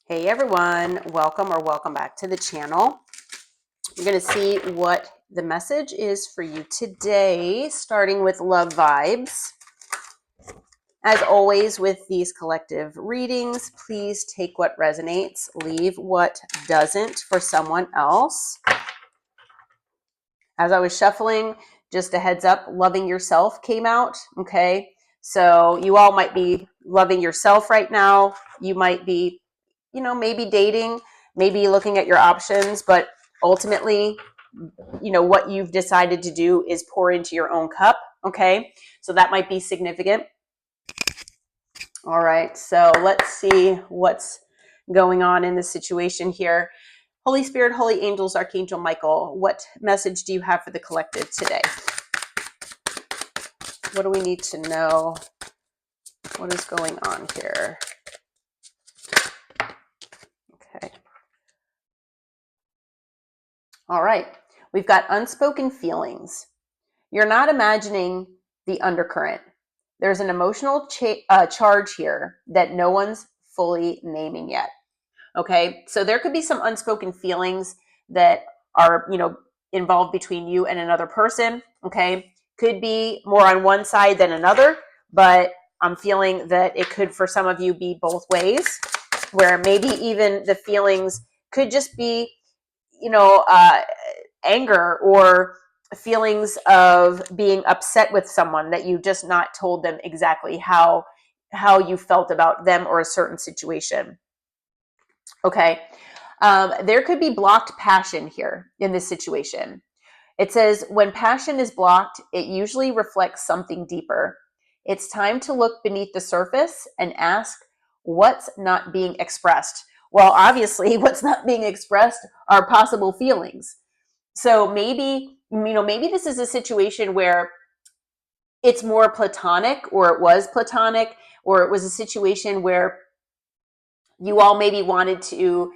Hey everyone, welcome back to the channel. We're going to see what the message is for you today, starting with love vibes. As always with these collective readings, please take what resonates, leave what doesn't for someone else. As I was shuffling, just a heads up, loving yourself came out, okay? So you all might be loving yourself right now. You might be maybe dating, maybe looking at your options, but ultimately, what you've decided to do is pour into your own cup. Okay. So that might be significant. All right. So let's see what's going on in this situation here. Holy Spirit, Holy Angels, Archangel Michael, what message do you have for the collective today? What do we need to know? What is going on here? Okay. All right. We've got unspoken feelings. You're not imagining the undercurrent. There's an emotional charge here that no one's fully naming yet. Okay. So there could be some unspoken feelings that are, involved between you and another person. Okay. Could be more on one side than another, but I'm feeling that it could, for some of you, be both ways, where maybe even the feelings could just be, anger or feelings of being upset with someone that you just not told them exactly how you felt about them or a certain situation. Okay. There could be blocked passion here in this situation. It says, when passion is blocked, it usually reflects something deeper. It's time to look beneath the surface and ask what's not being expressed. Well, obviously, what's not being expressed are possible feelings. So maybe this is a situation where it's more platonic, or it was platonic, or it was a situation where you all maybe wanted to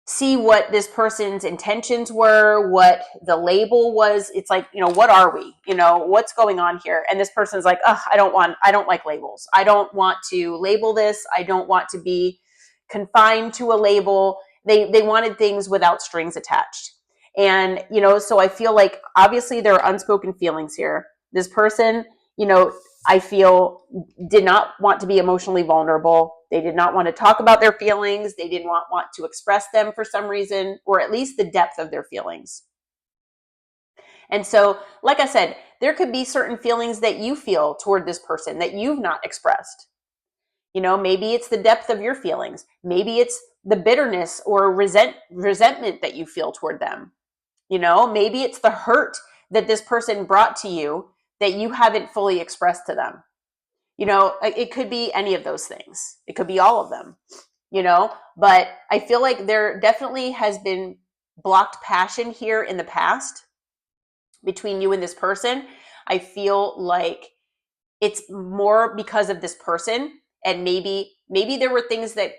see what this person's intentions were, what the label was. It's like, what are we? What's going on here? And this person's like, oh, I don't like labels. I don't want to label this. I don't want to be confined to a label. They wanted things without strings attached. And, so I feel like obviously there are unspoken feelings here. This person, I feel did not want to be emotionally vulnerable. They did not want to talk about their feelings. They didn't want to express them for some reason, or at least the depth of their feelings. And so, like I said, there could be certain feelings that you feel toward this person that you've not expressed. Maybe it's the depth of your feelings. Maybe it's the bitterness or resentment that you feel toward them. Maybe it's the hurt that this person brought to you that you haven't fully expressed to them. It could be any of those things. It could be all of them, but I feel like there definitely has been blocked passion here in the past between you and this person. I feel like it's more because of this person, and maybe there were things that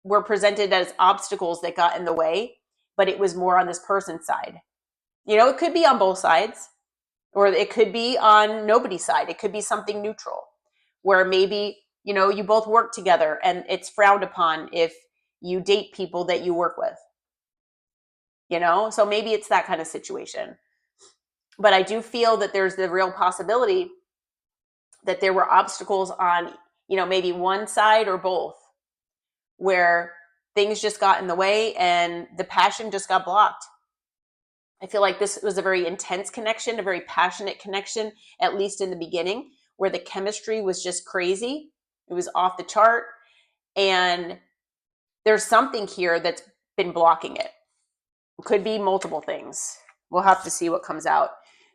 were presented as obstacles that got in the way, but it was more on this person's side. It could be on both sides, or it could be on nobody's side. It could be something neutral, where maybe, you both work together and it's frowned upon if you date people that you work with, so maybe it's that kind of situation. But I do feel that there's the real possibility that there were obstacles on, maybe one side or both, where things just got in the way and the passion just got blocked. I feel like this was a very intense connection, a very passionate connection, at least in the beginning, where the chemistry was just crazy. It was off the chart. And there's something here that's been blocking it. It could be multiple things. We'll have to see what comes out.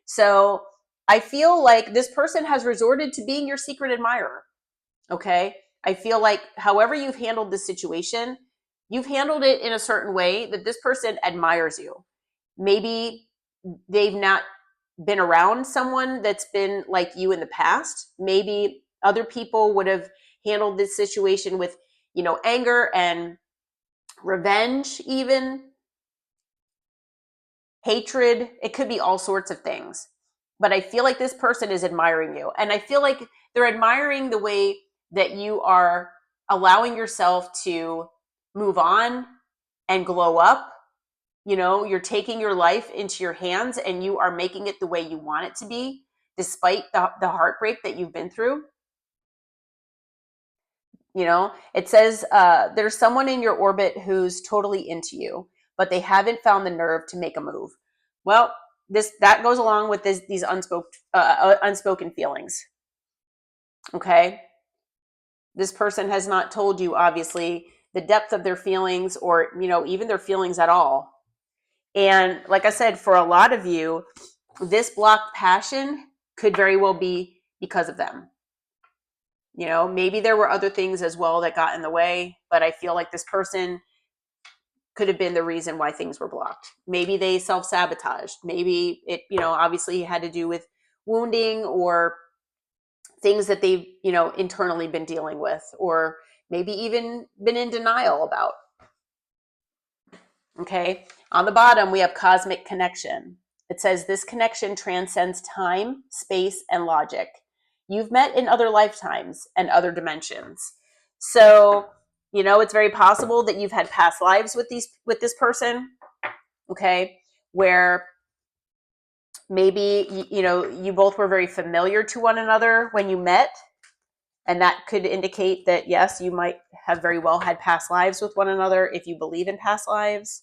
So I feel like this person has resorted to being your secret admirer. Okay. I feel like however you've handled this situation, you've handled it in a certain way that this person admires you. Maybe they've not been around someone that's been like you in the past. Maybe other people would have handled this situation with, anger and revenge, even hatred. It could be all sorts of things. But I feel like this person is admiring you. And I feel like they're admiring the way that you are allowing yourself to move on and glow up. You're taking your life into your hands and you are making it the way you want it to be, despite the heartbreak that you've been through. It says there's someone in your orbit who's totally into you, but they haven't found the nerve to make a move. Well, that goes along with these unspoken feelings. Okay, this person has not told you, obviously, the depth of their feelings, or even their feelings at all. And like I said, for a lot of you, this blocked passion could very well be because of them. Maybe there were other things as well that got in the way, but I feel like this person could have been the reason why things were blocked. Maybe they self-sabotaged. Maybe it, obviously had to do with wounding or things that they've, internally been dealing with, or maybe even been in denial about. Okay. On the bottom, we have cosmic connection. It says this connection transcends time, space, and logic. You've met in other lifetimes and other dimensions. So, it's very possible that you've had past lives with this person. Okay. Where maybe, you both were very familiar to one another when you met. And that could indicate that, yes, you might have very well had past lives with one another if you believe in past lives.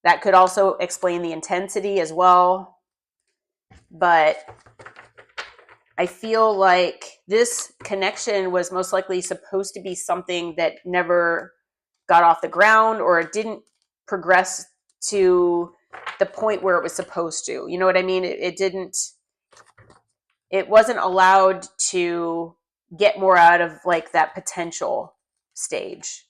That could also explain the intensity as well. But I feel like this connection was most likely supposed to be something that never got off the ground, or it didn't progress to the point where it was supposed to. You know what I mean? It wasn't allowed to get more out of like that potential stage.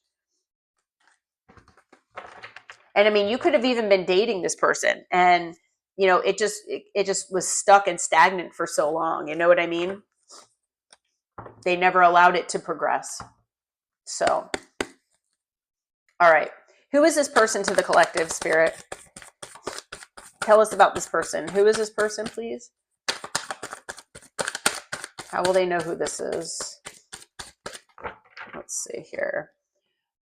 And I mean, you could have even been dating this person and it just was stuck and stagnant for so long. You know what I mean? They never allowed it to progress. So, all right. Who is this person to the collective, Spirit? Tell us about this person. Who is this person, please? How will they know who this is? Let's see here.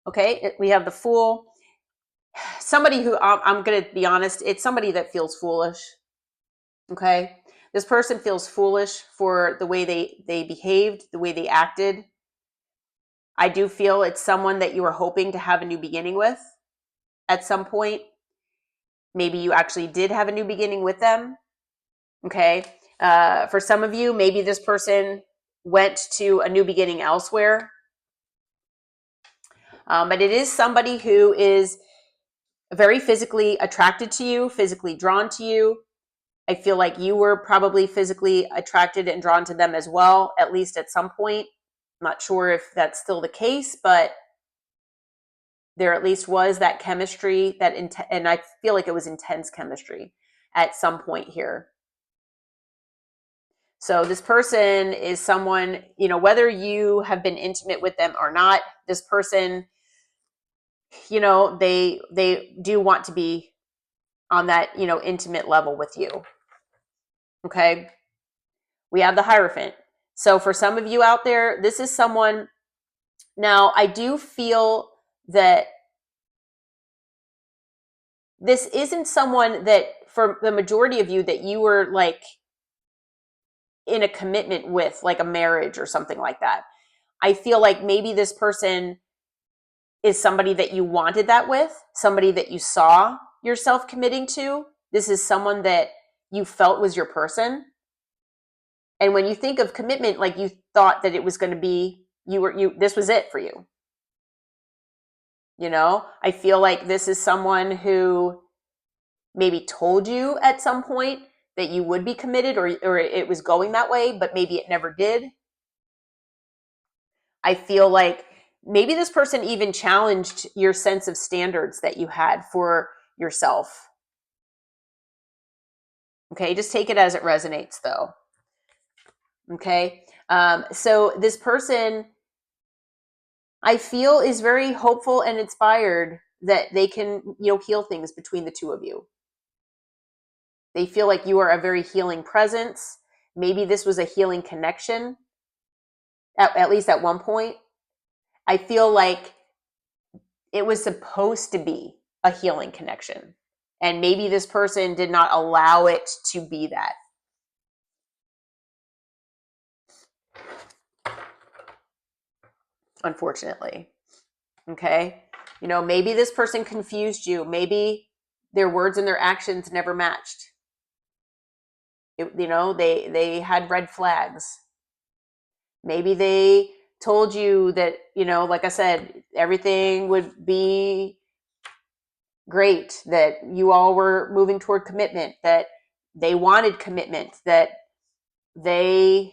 Okay, we have the Fool. Somebody who, I'm going to be honest, it's somebody that feels foolish. Okay? This person feels foolish for the way they behaved, the way they acted. I do feel it's someone that you were hoping to have a new beginning with at some point. Maybe you actually did have a new beginning with them. Okay? For some of you, maybe this person went to a new beginning elsewhere. But it is somebody who is very physically attracted to you, physically drawn to you. I feel like you were probably physically attracted and drawn to them as well, at least at some point. I'm not sure if that's still the case, but there at least was that chemistry, and I feel like it was intense chemistry at some point here. So this person is someone, whether you have been intimate with them or not, this person, they do want to be on that, intimate level with you. Okay. We have the Hierophant. So for some of you out there, this is someone. Now, I do feel that this isn't someone that, for the majority of you, that you were like in a commitment with, like a marriage or something like that. I feel like maybe this person is somebody that you wanted that with, somebody that you saw yourself committing to. This is someone that you felt was your person. And when you think of commitment, like you thought that it was going to be, this was it for you. I feel like this is someone who maybe told you at some point that you would be committed, or it was going that way, but maybe it never did. I feel like maybe this person even challenged your sense of standards that you had for yourself. Okay, just take it as it resonates though. Okay, so this person, I feel, is very hopeful and inspired that they can, heal things between the two of you. They feel like you are a very healing presence. Maybe this was a healing connection. at least at one point, I feel like it was supposed to be a healing connection. And maybe this person did not allow it to be that. Unfortunately. Okay. Maybe this person confused you. Maybe their words and their actions never matched. They had red flags. Maybe they told you that, like I said, everything would be great, that you all were moving toward commitment, that they wanted commitment, that they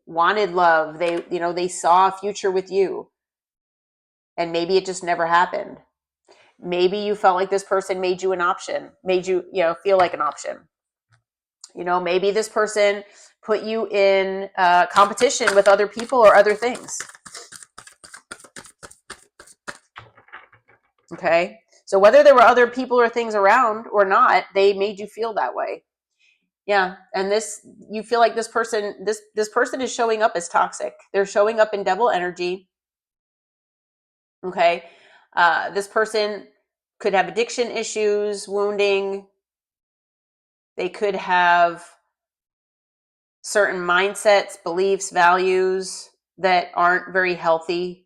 wanted love. They saw a future with you, and maybe it just never happened. Maybe you felt like this person made you an option, made you, feel like an option. Maybe this person put you in competition with other people or other things. Okay. So whether there were other people or things around or not, they made you feel that way. Yeah. And you feel like this person is showing up as toxic. They're showing up in devil energy. Okay. This person could have addiction issues, wounding. They could have certain mindsets, beliefs, values that aren't very healthy.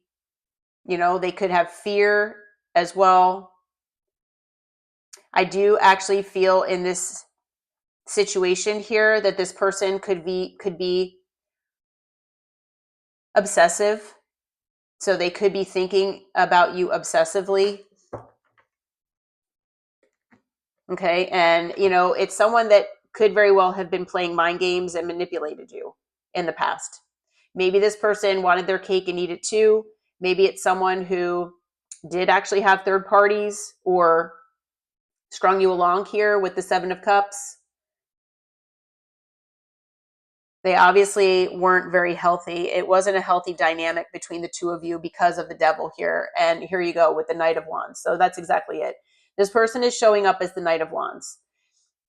They could have fear as well. I do actually feel in this situation here that this person could be obsessive. So they could be thinking about you obsessively. Okay. And, it's someone that could very well have been playing mind games and manipulated you in the past. Maybe this person wanted their cake and eat it too. Maybe it's someone who did actually have third parties or strung you along here with the 7 of Cups. They obviously weren't very healthy. It wasn't a healthy dynamic between the two of you because of the devil here. And here you go with the Knight of Wands. So that's exactly it. This person is showing up as the Knight of Wands.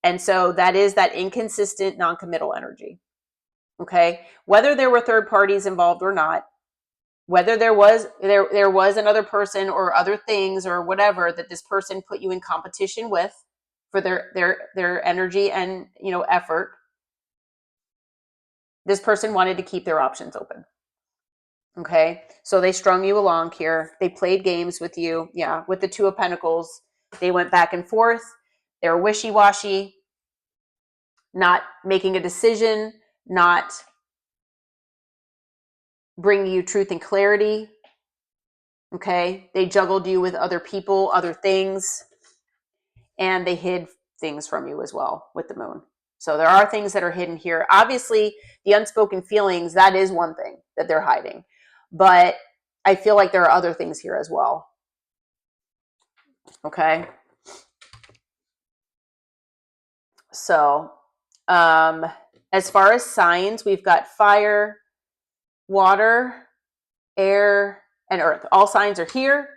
And so that is that inconsistent, non-committal energy. Okay. Whether there were third parties involved or not, whether there was another person or other things or whatever that this person put you in competition with for their energy and, effort, this person wanted to keep their options open. Okay. So they strung you along here. They played games with you. Yeah. With the 2 of Pentacles, they went back and forth. They were wishy-washy, not making a decision, not bringing you truth and clarity. Okay. They juggled you with other people, other things, and they hid things from you as well with the Moon. So there are things that are hidden here. Obviously, the unspoken feelings, that is one thing that they're hiding. But I feel like there are other things here as well. Okay. So, as far as signs, we've got fire, water, air, and earth. All signs are here.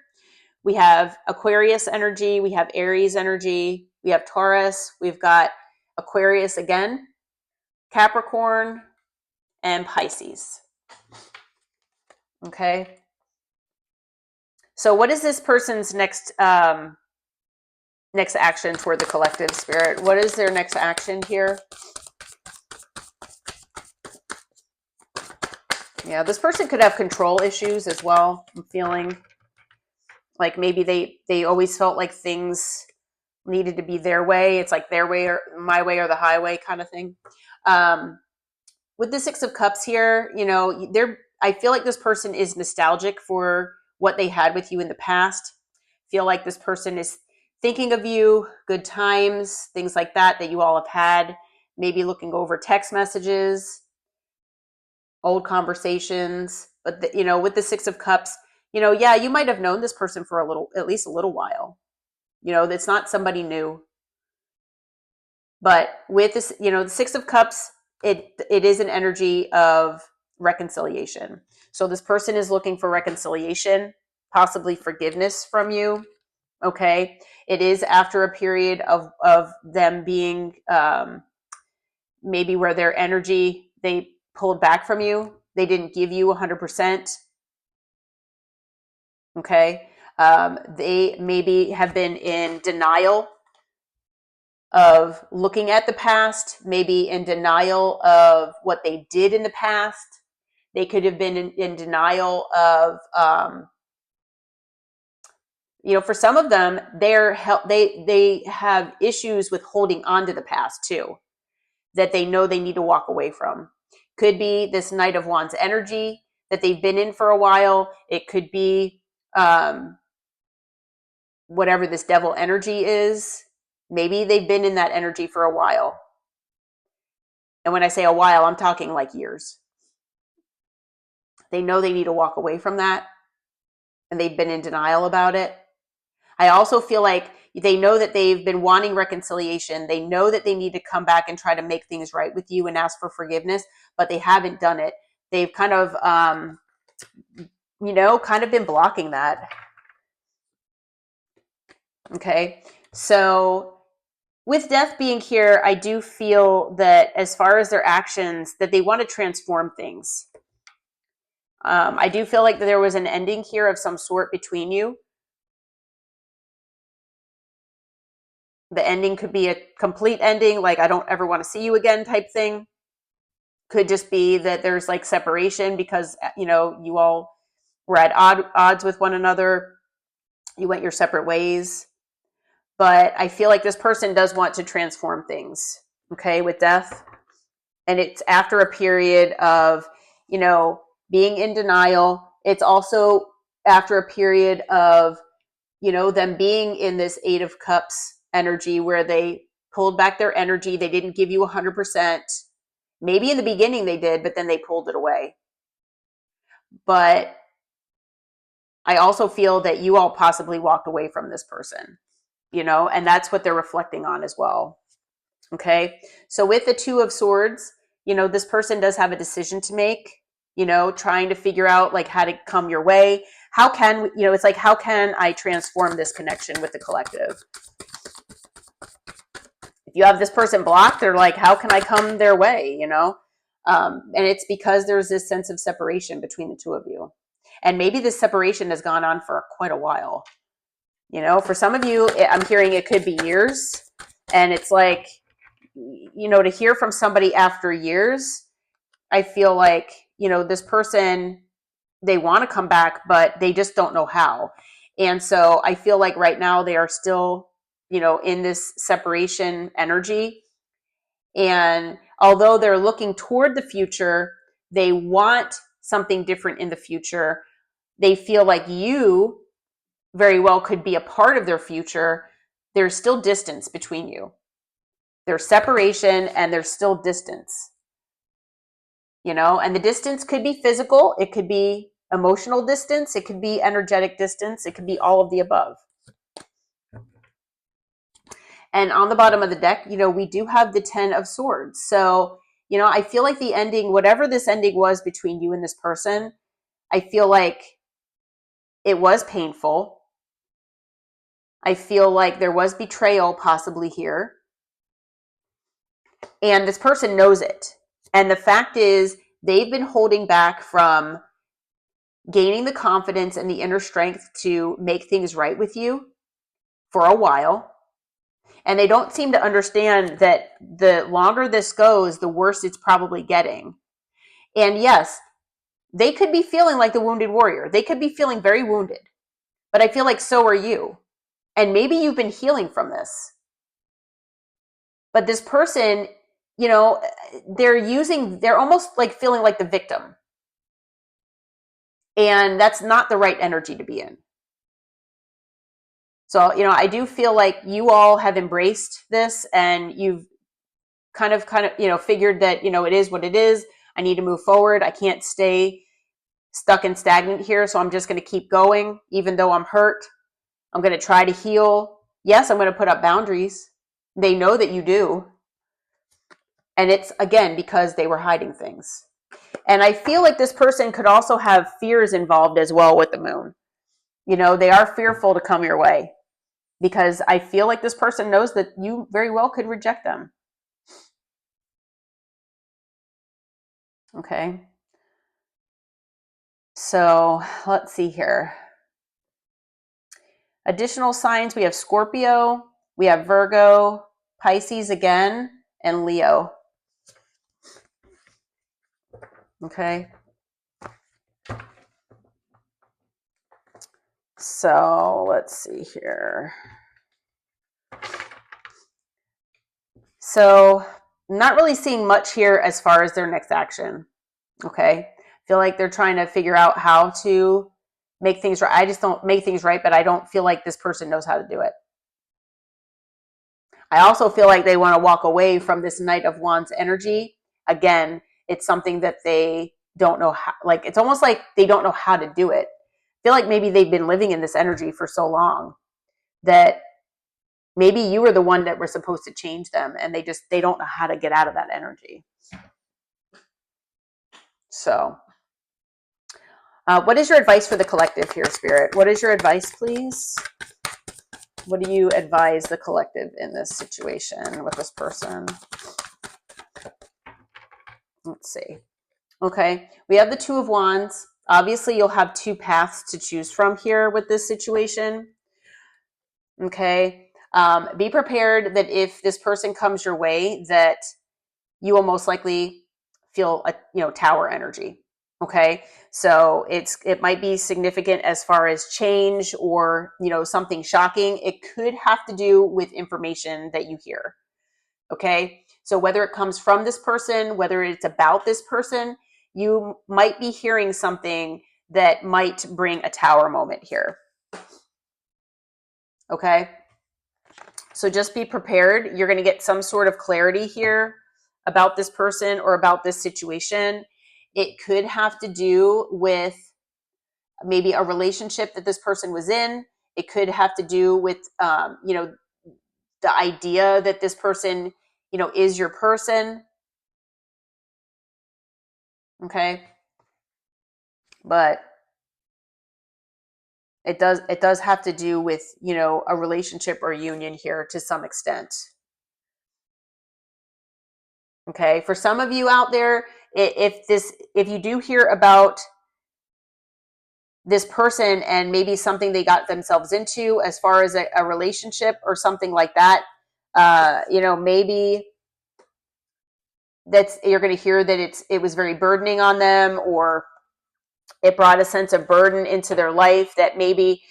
We have Aquarius energy. We have Aries energy. We have Taurus. We've got Aquarius again, Capricorn, and Pisces. Okay. So what is this person's next action toward the collective spirit? What is their next action here? Yeah, this person could have control issues as well. I'm feeling like maybe they always felt like things needed to be their way. It's like their way or my way or the highway kind of thing. With the 6 of Cups here, I feel like this person is nostalgic for what they had with you in the past. Feel like this person is thinking of you, good times, things like that you all have had. Maybe looking over text messages, old conversations. But with the 6 of Cups, yeah, you might have known this person for at least a little while. It's not somebody new. But with this, the 6 of Cups, it is an energy of reconciliation. So this person is looking for reconciliation, possibly forgiveness from you. Okay. It is after a period of them being maybe where their energy, they pulled back from you. They didn't give you 100%. Okay. They maybe have been in denial of looking at the past, maybe in denial of what they did in the past. They could have been in denial of, for some of them, they have issues with holding on to the past too, that they know they need to walk away from. Could be this Knight of Wands energy that they've been in for a while. It could be whatever this devil energy is. Maybe they've been in that energy for a while. And when I say a while, I'm talking like years. They know they need to walk away from that, and they've been in denial about it. I also feel like they know that they've been wanting reconciliation. They know that they need to come back and try to make things right with you and ask for forgiveness, but they haven't done it. They've kind of, kind of been blocking that. Okay. So with death being here, I do feel that as far as their actions, that they want to transform things. I do feel like there was an ending here of some sort between you. The ending could be a complete ending, like I don't ever want to see you again type thing. Could just be that there's like separation because, you all were at odds with one another. You went your separate ways. But I feel like this person does want to transform things, okay, with death. And it's after a period of, being in denial. It's also after a period of, them being in this Eight of Cups energy where they pulled back their energy. They didn't give you 100%. Maybe in the beginning they did, but then they pulled it away. But I also feel that you all possibly walked away from this person, and that's what they're reflecting on as well. Okay. So with the Two of Swords, this person does have a decision to make, trying to figure out like how to come your way. How can, it's like, how can I transform this connection with the collective? If you have this person blocked, they're like, how can I come their way? And it's because there's this sense of separation between the two of you. And maybe this separation has gone on for quite a while. For some of you, I'm hearing it could be years. And it's like, to hear from somebody after years, I feel like, this person, they want to come back, but they just don't know how. And so I feel like right now they are still, in this separation energy. And although they're looking toward the future, they want something different in the future. They feel like you very well could be a part of their future. There's still distance between you. There's separation and there's still distance. And the distance could be physical, it could be emotional distance, it could be energetic distance, it could be all of the above. And on the bottom of the deck, we do have the Ten of Swords. So, I feel like the ending, whatever this ending was between you and this person, I feel like it was painful. I feel like there was betrayal possibly here. And this person knows it. And the fact is, they've been holding back from gaining the confidence and the inner strength to make things right with you for a while. And they don't seem to understand that the longer this goes, the worse it's probably getting. And yes, they could be feeling like the wounded warrior. They could be feeling very wounded. But I feel like so are you. And maybe you've been healing from this. But this person, they're almost like feeling like the victim. And that's not the right energy to be in. So, I do feel like you all have embraced this and you've kind of, figured that, it is what it is. I need to move forward. I can't stay stuck and stagnant here. So I'm just going to keep going, even though I'm hurt. I'm going to try to heal. Yes, I'm going to put up boundaries. They know that you do. And it's, again, because they were hiding things. And I feel like this person could also have fears involved as well with the moon. They are fearful to come your way because I feel like this person knows that you very well could reject them. Okay. So let's see here. Additional signs, we have Scorpio, we have Virgo, Pisces again, and Leo. Okay. So let's see here. So not really seeing much here as far as their next action. Okay. Feel like they're trying to figure out how to make things right. I just don't make things right, but I don't feel like this person knows how to do it. I also feel like they want to walk away from this Knight of Wands energy. Again, it's something that they don't know how, like, it's almost like they don't know how to do it. I feel like maybe they've been living in this energy for so long that maybe you were the one that were supposed to change them, and they don't know how to get out of that energy. So what is your advice for the collective here, Spirit? What is your advice, please? What do you advise the collective in this situation with this person? Let's see. Okay, we have the Two of Wands. Obviously, you'll have two paths to choose from here with this situation. Okay, be prepared that if this person comes your way, that you will most likely feel a tower energy. Okay, so it might be significant as far as change or something shocking. It could have to do with information that you hear. Okay, so whether it comes from this person, whether it's about this person, you might be hearing something that might bring a tower moment here. Okay, so just be prepared. You're going to get some sort of clarity here about this person or about this situation. It could have to do with maybe a relationship that this person was in. It could have to do with the idea that this person is your person. Okay, but it does have to do with a relationship or union here to some extent. Okay, for some of you out there, if you do hear about this person and maybe something they got themselves into as far as a relationship or something like that, maybe you're going to hear that it was very burdening on them, or it brought a sense of burden into their life, that maybe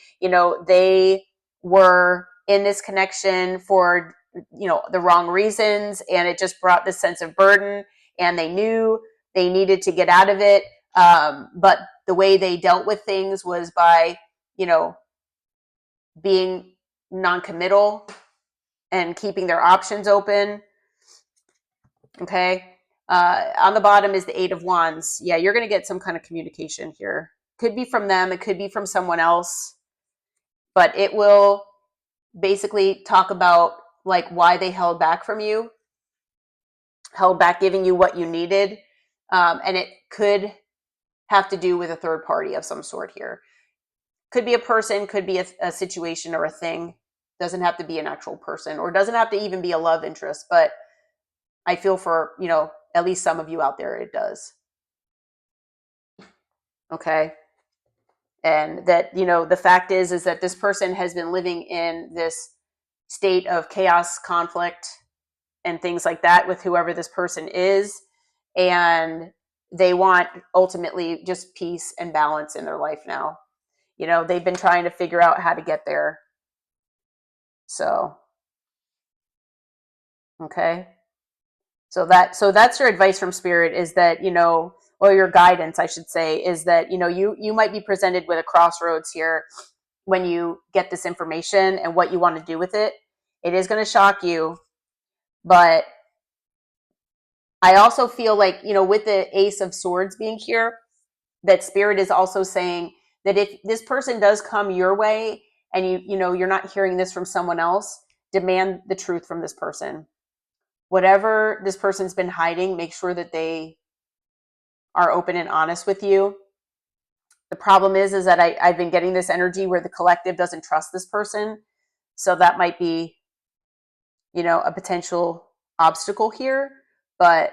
they were in this connection for the wrong reasons, and it just brought this sense of burden, and they knew they needed to get out of it, but the way they dealt with things was by being non-committal and keeping their options open. Okay, on the bottom is the Eight of Wands. Yeah, you're going to get some kind of communication here. Could be from them, it could be from someone else, but it will basically talk about like why they held back from you, held back giving you what you needed, and it could have to do with a third party of some sort here. Could be a person, could be a situation or a thing. Doesn't have to be an actual person, or doesn't have to even be a love interest, but I feel for at least some of you out there it does. Okay, and that the fact is that this person has been living in this state of chaos, conflict, and things like that with whoever this person is, and they want ultimately just peace and balance in their life now. They've been trying to figure out how to get there. So okay, so that's your advice from Spirit, is that or your guidance, I should say, is that you might be presented with a crossroads here when you get this information and what you want to do with it. It is going to shock you, but I also feel like with the Ace of Swords being here, that Spirit is also saying that if this person does come your way and you're not hearing this from someone else, demand the truth from this person. Whatever this person's been hiding, make sure that they are open and honest with you. The problem is that I've been getting this energy where the collective doesn't trust this person. So that might be, a potential obstacle here. But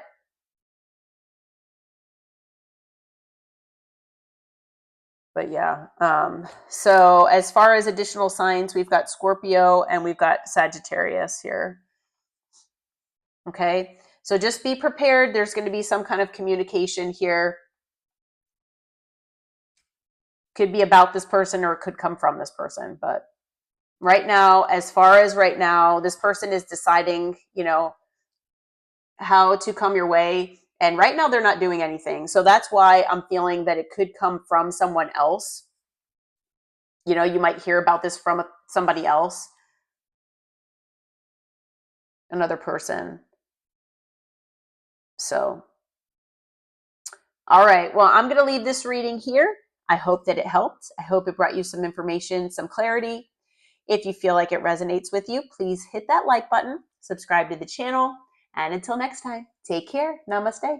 But yeah. So as far as additional signs, we've got Scorpio and we've got Sagittarius here. Okay. So just be prepared. There's going to be some kind of communication here. Could be about this person or it could come from this person. But right now, as far as right now, this person is deciding, how to come your way. And right now they're not doing anything. So that's why I'm feeling that it could come from someone else. You might hear about this from somebody else, another person. So, all right. Well, I'm going to leave this reading here. I hope that it helped. I hope it brought you some information, some clarity. If you feel like it resonates with you, please hit that like button, subscribe to the channel, and until next time, take care. Namaste.